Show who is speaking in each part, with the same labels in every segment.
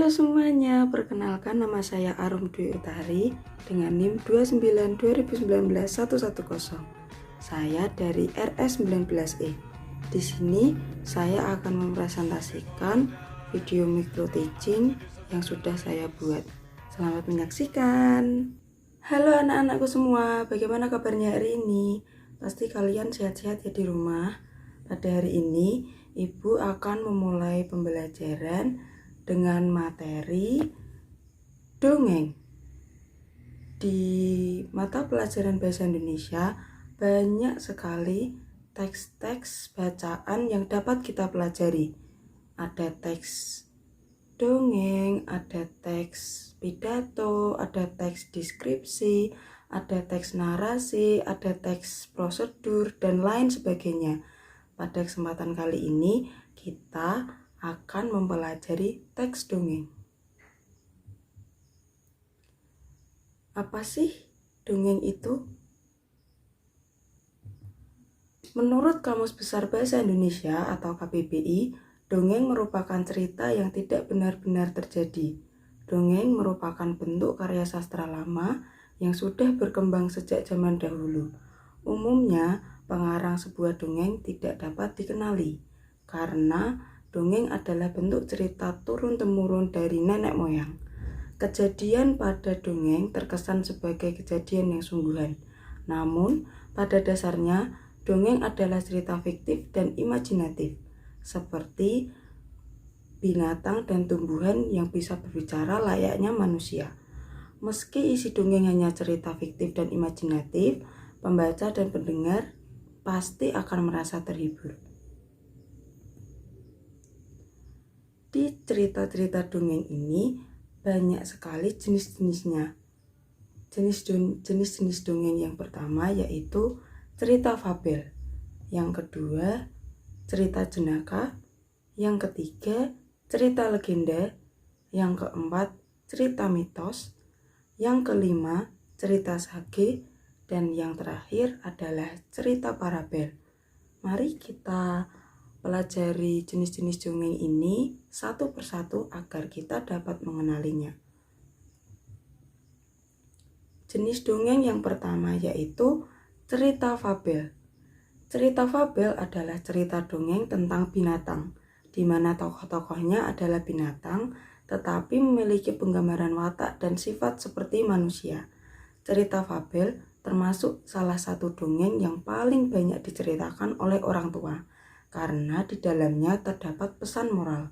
Speaker 1: Halo semuanya, perkenalkan nama saya Arum Dwi Utari dengan NIM 29/2019-110. Saya dari RS19E. Di sini saya akan mempresentasikan video micro teaching yang sudah saya buat. Selamat menyaksikan. Halo anak-anakku semua, bagaimana kabarnya hari ini? Pasti kalian sehat-sehat ya di rumah. Pada hari ini, Ibu akan memulai pembelajaran dengan materi dongeng. Di mata pelajaran bahasa Indonesia banyak sekali teks-teks bacaan yang dapat kita pelajari. Ada teks dongeng, ada teks pidato, ada teks deskripsi, ada teks narasi, ada teks prosedur, dan lain sebagainya. Pada kesempatan kali ini kita akan mempelajari teks dongeng. Apa sih dongeng itu? Menurut Kamus Besar Bahasa Indonesia atau KBBI, dongeng merupakan cerita yang tidak benar-benar terjadi. Dongeng merupakan bentuk karya sastra lama yang sudah berkembang sejak zaman dahulu. Umumnya, pengarang sebuah dongeng tidak dapat dikenali karena dongeng adalah bentuk cerita turun-temurun dari nenek moyang. Kejadian pada dongeng terkesan sebagai kejadian yang sungguhan. Namun, pada dasarnya, dongeng adalah cerita fiktif dan imajinatif, seperti binatang dan tumbuhan yang bisa berbicara layaknya manusia. Meski isi dongeng hanya cerita fiktif dan imajinatif, pembaca dan pendengar pasti akan merasa terhibur. Di cerita-cerita dongeng ini banyak sekali jenis-jenisnya. Jenis-jenis dongeng yang pertama yaitu cerita fabel, yang kedua cerita jenaka, yang ketiga cerita legenda, yang keempat cerita mitos, yang kelima cerita sage, dan yang terakhir adalah cerita parabel. Mari kita pelajari jenis-jenis dongeng ini satu persatu agar kita dapat mengenalinya. Jenis dongeng yang pertama yaitu cerita fabel. Cerita fabel adalah cerita dongeng tentang binatang, di mana tokoh-tokohnya adalah binatang, tetapi memiliki penggambaran watak dan sifat seperti manusia. Cerita fabel termasuk salah satu dongeng yang paling banyak diceritakan oleh orang tua, karena di dalamnya terdapat pesan moral.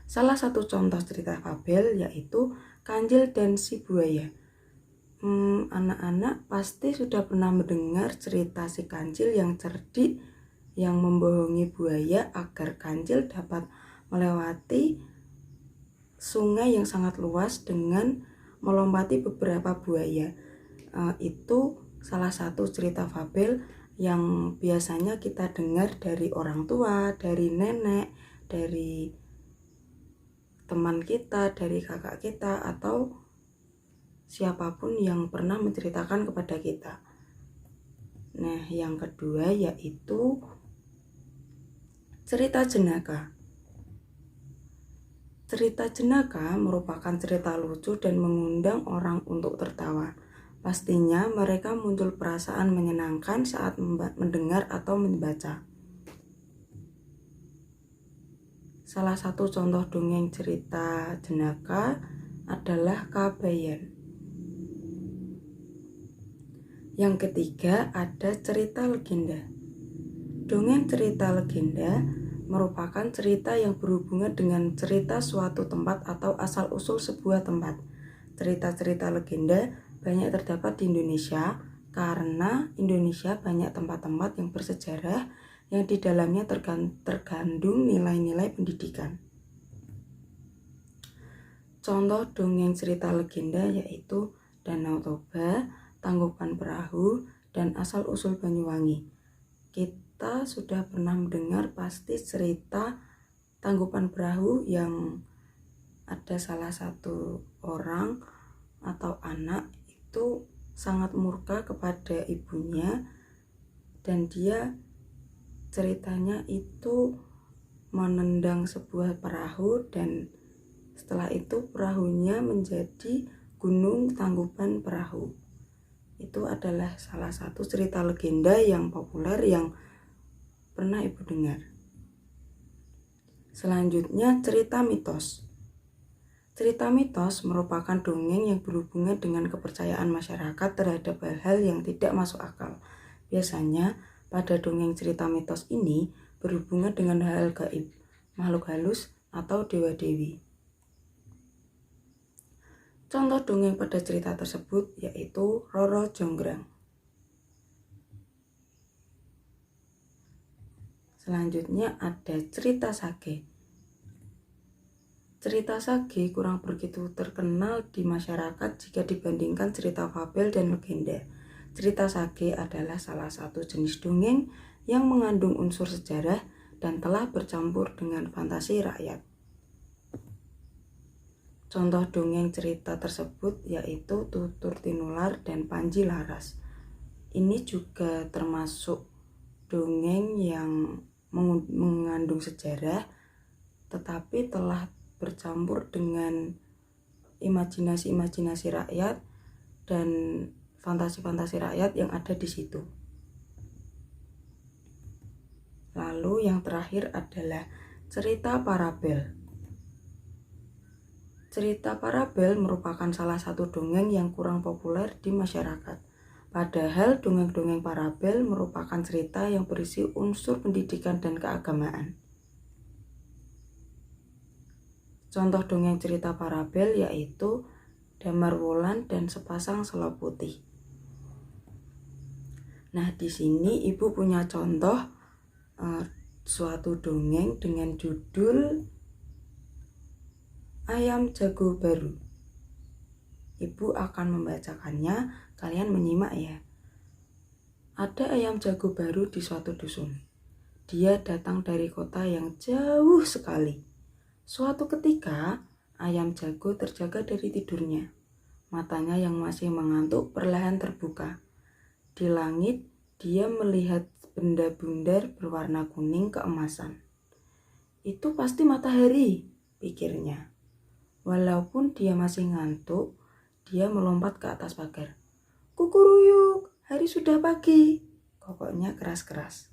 Speaker 1: Salah satu contoh cerita fabel yaitu Kancil dan si Buaya. Anak-anak pasti sudah pernah mendengar cerita si Kancil yang cerdik yang membohongi buaya agar Kancil dapat melewati sungai yang sangat luas dengan melompati beberapa buaya. Itu salah satu cerita fabel yang biasanya kita dengar dari orang tua, dari nenek, dari teman kita, dari kakak kita, atau siapapun yang pernah menceritakan kepada kita. Nah, yang kedua yaitu cerita jenaka. Cerita jenaka merupakan cerita lucu dan mengundang orang untuk tertawa. Pastinya mereka muncul perasaan menyenangkan saat mendengar atau membaca. Salah satu contoh dongeng cerita jenaka adalah Kabayan. Yang ketiga ada cerita legenda. Dongeng cerita legenda merupakan cerita yang berhubungan dengan cerita suatu tempat atau asal-usul sebuah tempat. Cerita-cerita legenda banyak terdapat di Indonesia karena Indonesia banyak tempat-tempat yang bersejarah yang di dalamnya terkandung nilai-nilai pendidikan. Contoh dongeng cerita legenda yaitu Danau Toba, Tangkuban Perahu, dan Asal-usul Banyuwangi. Kita sudah pernah mendengar pasti cerita Tangkuban Perahu yang ada salah satu orang atau anak itu sangat murka kepada ibunya, dan dia ceritanya itu menendang sebuah perahu, dan setelah itu perahunya menjadi gunung tangkuban perahu. Itu adalah salah satu cerita legenda yang populer yang pernah Ibu dengar. Selanjutnya, cerita mitos. Cerita mitos merupakan dongeng yang berhubungan dengan kepercayaan masyarakat terhadap hal-hal yang tidak masuk akal. Biasanya, pada dongeng cerita mitos ini berhubungan dengan hal gaib, makhluk halus, atau dewa-dewi. Contoh dongeng pada cerita tersebut yaitu Roro Jonggrang. Selanjutnya ada cerita sage. Cerita sage kurang begitu terkenal di masyarakat jika dibandingkan cerita fabel dan legenda. Cerita sage adalah salah satu jenis dongeng yang mengandung unsur sejarah dan telah bercampur dengan fantasi rakyat. Contoh dongeng cerita tersebut yaitu Tutur Tinular dan Panji Laras. Ini juga termasuk dongeng yang mengandung sejarah tetapi telah bercampur dengan imajinasi-imajinasi rakyat dan fantasi-fantasi rakyat yang ada di situ. Lalu yang terakhir adalah cerita parabel. Cerita parabel merupakan salah satu dongeng yang kurang populer di masyarakat. Padahal dongeng-dongeng parabel merupakan cerita yang berisi unsur pendidikan dan keagamaan. Contoh dongeng cerita parabel yaitu Damar Wulan dan Sepasang Selo Putih. Nah, di sini Ibu punya contoh suatu dongeng dengan judul Ayam Jago Baru. Ibu akan membacakannya, kalian menyimak ya. Ada ayam jago baru di suatu dusun. Dia datang dari kota yang jauh sekali. Suatu ketika, ayam jago terjaga dari tidurnya. Matanya yang masih mengantuk perlahan terbuka. Di langit, dia melihat benda bundar berwarna kuning keemasan. Itu pasti matahari, pikirnya. Walaupun dia masih ngantuk, dia melompat ke atas pagar. Kukuruyuk, hari sudah pagi, kokoknya keras-keras.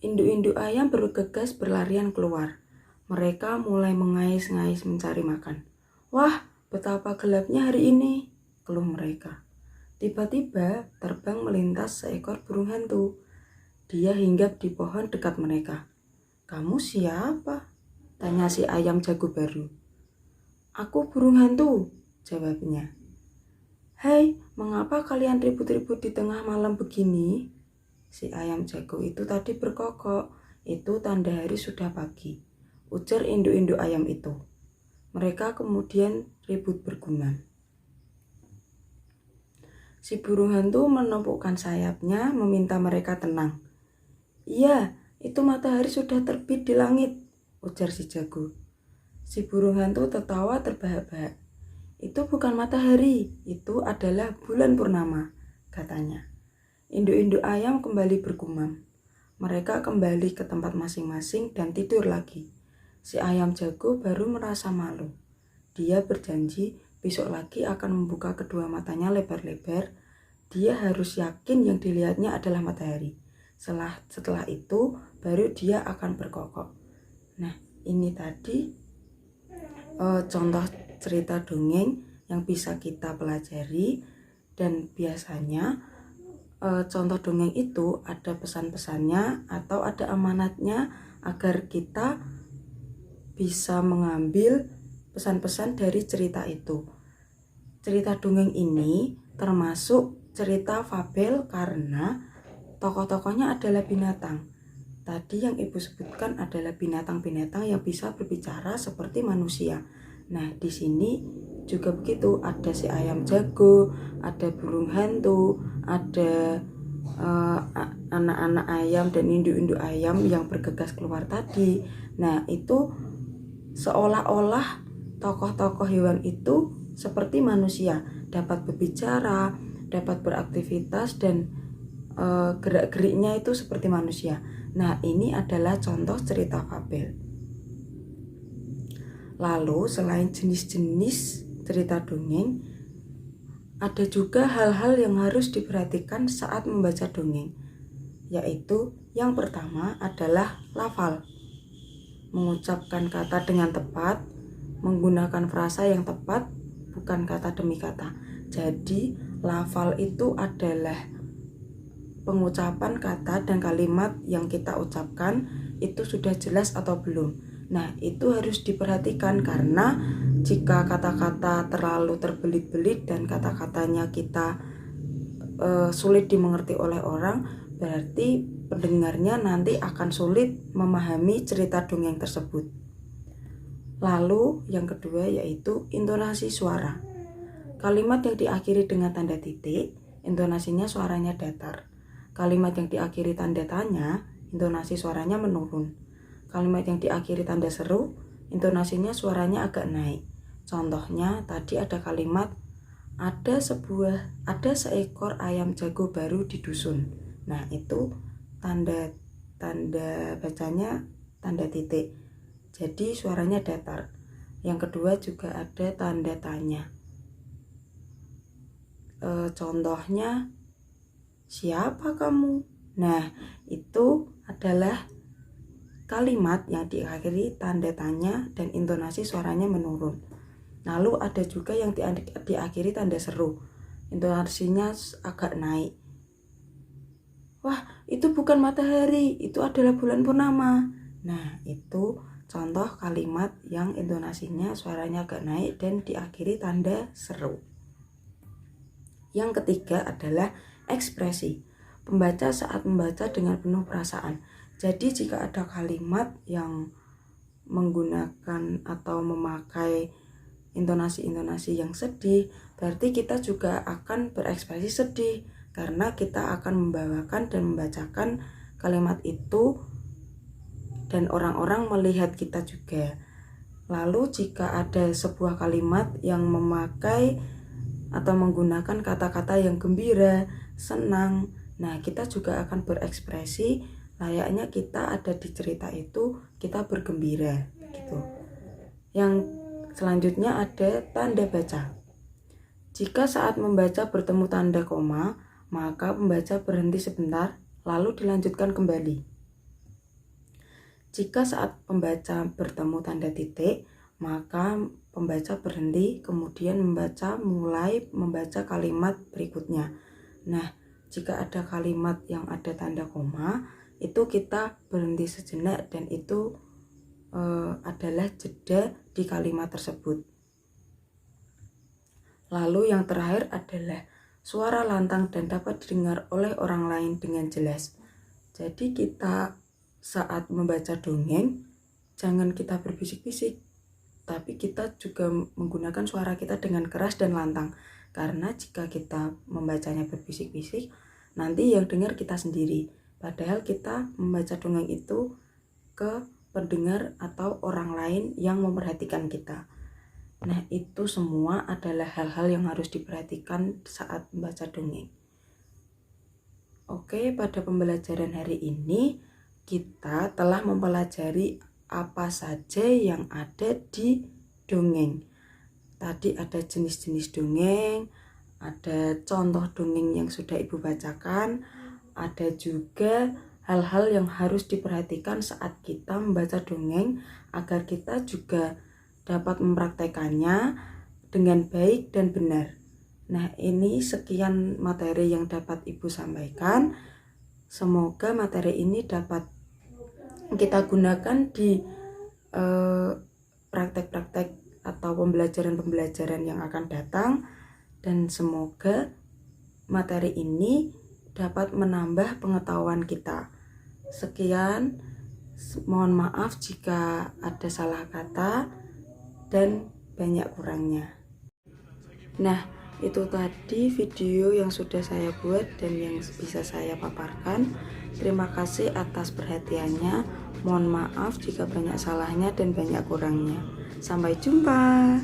Speaker 1: Induk-induk ayam bergegas berlarian keluar. Mereka mulai mengais-ngais mencari makan. Wah, betapa gelapnya hari ini, keluh mereka. Tiba-tiba terbang melintas seekor burung hantu. Dia hinggap di pohon dekat mereka. Kamu siapa? Tanya si ayam jago baru. Aku burung hantu, jawabnya. Hai, mengapa kalian ribut-ribut di tengah malam begini? Si ayam jago itu tadi berkokok, itu tanda hari sudah pagi, ujar induk-induk ayam itu. Mereka kemudian ribut bergumam. Si burung hantu menepukkan sayapnya meminta mereka tenang. Iya, itu matahari sudah terbit di langit, ujar si jago. Si burung hantu tertawa terbahak-bahak. Itu bukan matahari, itu adalah bulan purnama, katanya. Induk-induk ayam kembali bergumam. Mereka kembali ke tempat masing-masing dan tidur lagi. Si ayam jago baru merasa malu. Dia berjanji besok lagi akan membuka kedua matanya lebar-lebar. Dia harus yakin yang dilihatnya adalah matahari. Setelah itu baru dia akan berkokok. Nah, ini tadi contoh cerita dongeng yang bisa kita pelajari, dan biasanya contoh dongeng itu ada pesan-pesannya atau ada amanatnya agar kita bisa mengambil pesan-pesan dari cerita itu. Cerita dongeng ini termasuk cerita fabel karena tokoh-tokohnya adalah binatang. Tadi yang Ibu sebutkan adalah binatang-binatang yang bisa berbicara seperti manusia. Nah, di sini juga begitu, ada si ayam jago, ada burung hantu, ada anak-anak ayam dan induk-induk ayam yang bergegas keluar tadi. Nah, itu seolah-olah tokoh-tokoh hewan itu seperti manusia, dapat berbicara, dapat beraktivitas, dan gerak-geriknya itu seperti manusia. Nah, ini adalah contoh cerita fabel. Lalu selain jenis-jenis cerita dongeng, ada juga hal-hal yang harus diperhatikan saat membaca dongeng, yaitu yang pertama adalah lafal. Mengucapkan kata dengan tepat, menggunakan frasa yang tepat, bukan kata demi kata. Jadi, lafal itu adalah pengucapan kata dan kalimat yang kita ucapkan itu sudah jelas atau belum. Nah, itu harus diperhatikan karena jika kata-kata terlalu terbelit-belit dan kata-katanya kita sulit dimengerti oleh orang, berarti pendengarnya nanti akan sulit memahami cerita dongeng tersebut. Lalu yang kedua yaitu intonasi suara. Kalimat yang diakhiri dengan tanda titik, intonasinya suaranya datar. Kalimat yang diakhiri tanda tanya, intonasi suaranya menurun. Kalimat yang diakhiri tanda seru, intonasinya suaranya agak naik. Contohnya tadi ada kalimat ada seekor ayam jago baru di dusun. Nah, itu tanda bacanya tanda titik. Jadi suaranya datar. Yang kedua juga ada tanda tanya. Contohnya siapa kamu? Nah, itu adalah kalimat yang diakhiri tanda tanya dan intonasi suaranya menurun. Lalu ada juga yang diakhiri tanda seru, intonasinya agak naik. Wah, itu bukan matahari, itu adalah bulan purnama. Nah, itu contoh kalimat yang intonasinya suaranya agak naik dan diakhiri tanda seru. Yang ketiga adalah ekspresi. Pembaca saat membaca dengan penuh perasaan. Jadi jika ada kalimat yang menggunakan atau memakai intonasi-intonasi yang sedih, berarti kita juga akan berekspresi sedih karena kita akan membawakan dan membacakan kalimat itu dan orang-orang melihat kita juga. Lalu jika ada sebuah kalimat yang memakai atau menggunakan kata-kata yang gembira, senang, nah kita juga akan berekspresi layaknya kita ada di cerita itu, kita bergembira gitu. Yang selanjutnya ada tanda baca. Jika saat membaca bertemu tanda koma, maka pembaca berhenti sebentar lalu dilanjutkan kembali. Jika saat pembaca bertemu tanda titik, maka pembaca berhenti kemudian mulai membaca kalimat berikutnya. Nah, jika ada kalimat yang ada tanda koma, itu kita berhenti sejenak dan itu adalah jeda di kalimat tersebut. Lalu yang terakhir adalah suara lantang dan dapat didengar oleh orang lain dengan jelas. Jadi kita saat membaca dongeng, jangan kita berbisik-bisik, tapi kita juga menggunakan suara kita dengan keras dan lantang. Karena jika kita membacanya berbisik-bisik, nanti yang dengar kita sendiri. Padahal kita membaca dongeng itu ke pendengar atau orang lain yang memperhatikan kita. Nah, itu semua adalah hal-hal yang harus diperhatikan saat membaca dongeng. Oke, pada pembelajaran hari ini kita telah mempelajari apa saja yang ada di dongeng. Tadi ada jenis-jenis dongeng, ada contoh dongeng yang sudah Ibu bacakan, ada juga hal-hal yang harus diperhatikan saat kita membaca dongeng agar kita juga dapat mempraktekannya dengan baik dan benar. Nah, ini sekian materi yang dapat Ibu sampaikan. Semoga materi ini dapat kita gunakan di praktek-praktek atau pembelajaran-pembelajaran yang akan datang, dan semoga materi ini dapat menambah pengetahuan kita. Sekian, mohon maaf jika ada salah kata dan banyak kurangnya. Nah, itu tadi video yang sudah saya buat dan yang bisa saya paparkan. Terima kasih atas perhatiannya. Mohon maaf jika banyak salahnya dan banyak kurangnya. Sampai jumpa.